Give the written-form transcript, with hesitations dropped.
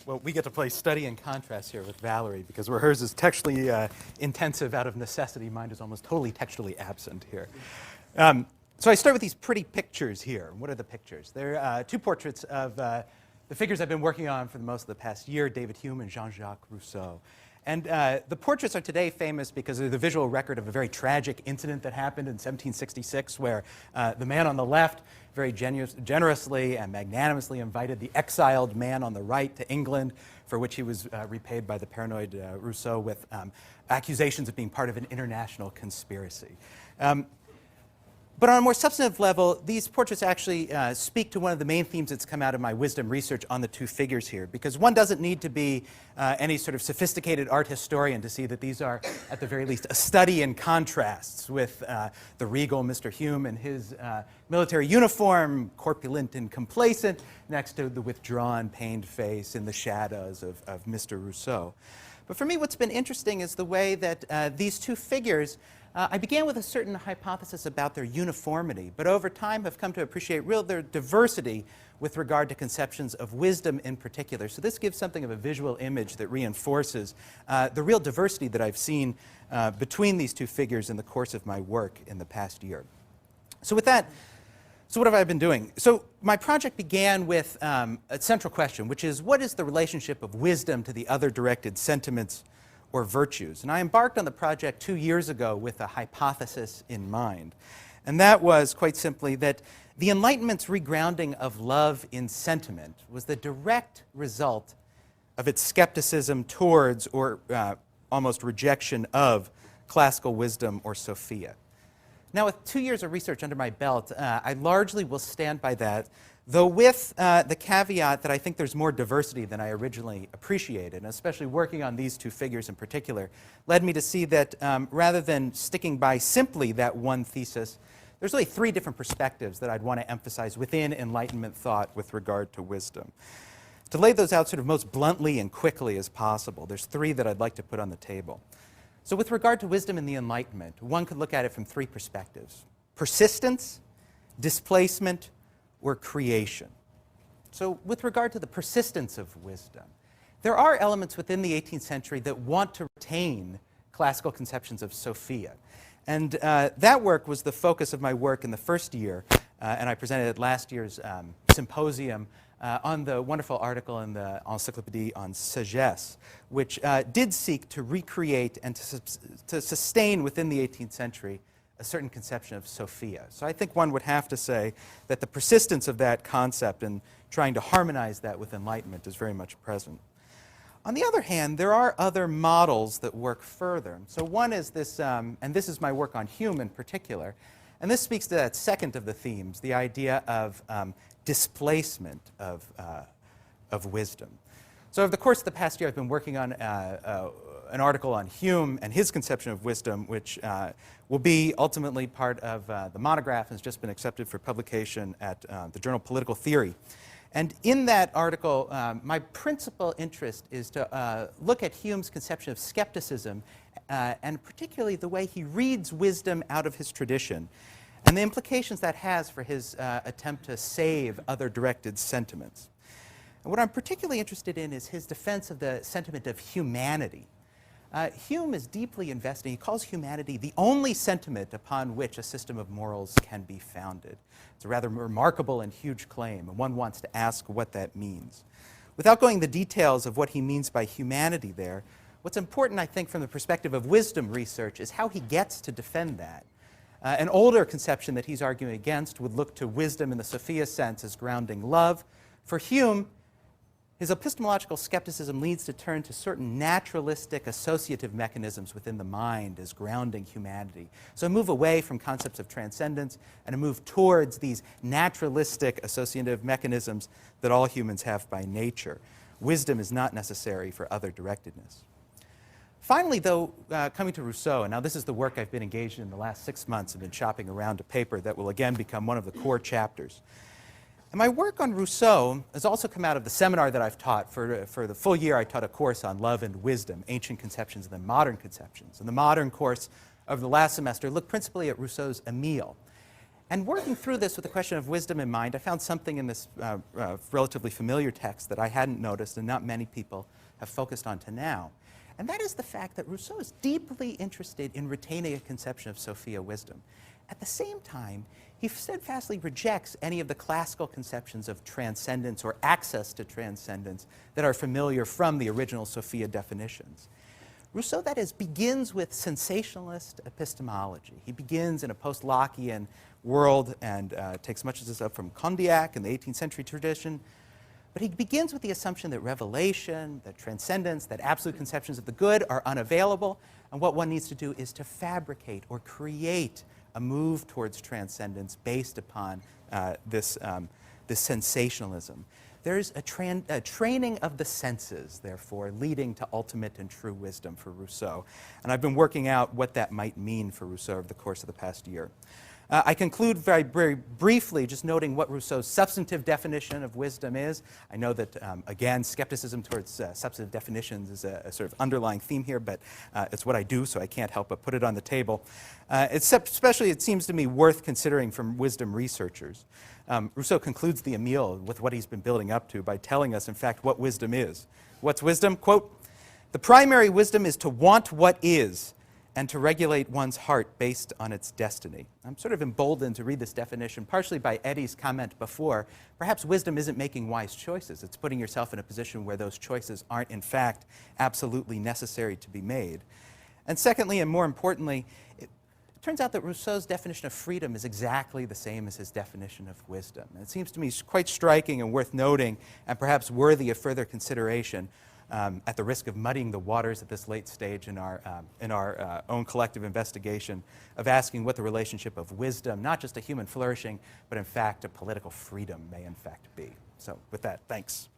Well, we get to play study and contrast here with Valerie because where hers is textually intensive out of necessity, mine is almost totally textually absent here. So I start with these pretty pictures here. What are the pictures? They're two portraits of the figures I've been working on for the most of the past year, David Hume and Jean-Jacques Rousseau. And the portraits are today famous because they're the visual record of a very tragic incident that happened in 1766 where the man on the left very generously and magnanimously invited the exiled man on the right to England, for which he was repaid by the paranoid Rousseau with accusations of being part of an international conspiracy. But on a more substantive level, these portraits actually speak to one of the main themes that's come out of my wisdom research on the two figures here, because one doesn't need to be any sort of sophisticated art historian to see that these are, at the very least, a study in contrasts with the regal Mr. Hume and his military uniform, corpulent and complacent, next to the withdrawn, pained face in the shadows of Mr. Rousseau. But for me, what's been interesting is the way that these two figures I began with a certain hypothesis about their uniformity, but over time have come to appreciate their diversity with regard to conceptions of wisdom in particular. So this gives something of a visual image that reinforces the real diversity that I've seen between these two figures in the course of my work in the past year. So with that, so what have I been doing? So my project began with a central question, which is, what is the relationship of wisdom to the other directed sentiments or virtues? And I embarked on the project 2 years ago with a hypothesis in mind. And that was, quite simply, that the Enlightenment's regrounding of love in sentiment was the direct result of its skepticism towards, or almost rejection of, classical wisdom or Sophia. Now, with 2 years of research under my belt, I largely will stand by that, though with the caveat that I think there's more diversity than I originally appreciated, and especially working on these two figures in particular, led me to see that rather than sticking by simply that one thesis, there's really three different perspectives that I'd want to emphasize within Enlightenment thought with regard to wisdom. To lay those out sort of most bluntly and quickly as possible, there's three that I'd like to put on the table. So with regard to wisdom in the Enlightenment, one could look at it from three perspectives: persistence, displacement, or creation. So with regard to the persistence of wisdom, there are elements within the 18th century that want to retain classical conceptions of Sophia. And that work was the focus of my work in the first year, and I presented at last year's symposium on the wonderful article in the Encyclopédie on Sagesse, which did seek to recreate and to sustain within the 18th century a certain conception of Sophia. So I think one would have to say that the persistence of that concept and trying to harmonize that with Enlightenment is very much present. On the other hand, there are other models that work further. So one is this, and this is my work on Hume in particular, and this speaks to that second of the themes, the idea of displacement of wisdom. So over the course of the past year, I've been working on an article on Hume and his conception of wisdom, which will be ultimately part of the monograph and has just been accepted for publication at the journal Political Theory. And in that article, my principal interest is to look at Hume's conception of skepticism, and particularly the way he reads wisdom out of his tradition, and the implications that has for his attempt to save other directed sentiments. And what I'm particularly interested in is his defense of the sentiment of humanity. Hume is deeply invested. He calls humanity the only sentiment upon which a system of morals can be founded. It's a rather remarkable and huge claim, and one wants to ask what that means. Without going into the details of what he means by humanity there, what's important, I think, from the perspective of wisdom research is how he gets to defend that. An older conception that he's arguing against would look to wisdom in the Sophia sense as grounding love. For Hume, his epistemological skepticism leads to turn to certain naturalistic associative mechanisms within the mind as grounding humanity. So a move away from concepts of transcendence and a move towards these naturalistic associative mechanisms that all humans have by nature. Wisdom is not necessary for other directedness. Finally, though, coming to Rousseau, and now this is the work I've been engaged in the last 6 months and been shopping around a paper that will again become one of the core chapters. And my work on Rousseau has also come out of the seminar that I've taught. For the full year, I taught a course on love and wisdom, ancient conceptions and then modern conceptions. And the modern course of the last semester looked principally at Rousseau's Emile. And working through this with the question of wisdom in mind, I found something in this relatively familiar text that I hadn't noticed and not many people have focused on to now. And that is the fact that Rousseau is deeply interested in retaining a conception of Sophia wisdom. At the same time, he steadfastly rejects any of the classical conceptions of transcendence or access to transcendence that are familiar from the original Sophia definitions. Rousseau, that is, begins with sensationalist epistemology. He begins in a post-Lockean world and takes much of this up from Condillac and the 18th century tradition. But he begins with the assumption that revelation, that transcendence, that absolute conceptions of the good are unavailable, and what one needs to do is to fabricate or create a move towards transcendence based upon this sensationalism. There's a training of the senses, therefore, leading to ultimate and true wisdom for Rousseau. And I've been working out what that might mean for Rousseau over the course of the past year. I conclude very briefly just noting what Rousseau's substantive definition of wisdom is. I know that, again, skepticism towards substantive definitions is a sort of underlying theme here, but it's what I do, so I can't help but put it on the table. Especially, it seems to me, worth considering from wisdom researchers. Rousseau concludes the Emile with what he's been building up to by telling us, in fact, what wisdom is. What's wisdom? Quote, "The primary wisdom is to want what is, and to regulate one's heart based on its destiny." I'm sort of emboldened to read this definition, partially by Eddie's comment before. Perhaps wisdom isn't making wise choices. It's putting yourself in a position where those choices aren't, in fact, absolutely necessary to be made. And secondly, and more importantly, it turns out that Rousseau's definition of freedom is exactly the same as his definition of wisdom. And it seems to me quite striking and worth noting, and perhaps worthy of further consideration, at the risk of muddying the waters at this late stage in our own collective investigation, of asking what the relationship of wisdom, not just to human flourishing, but in fact to political freedom may in fact be. So with that, thanks.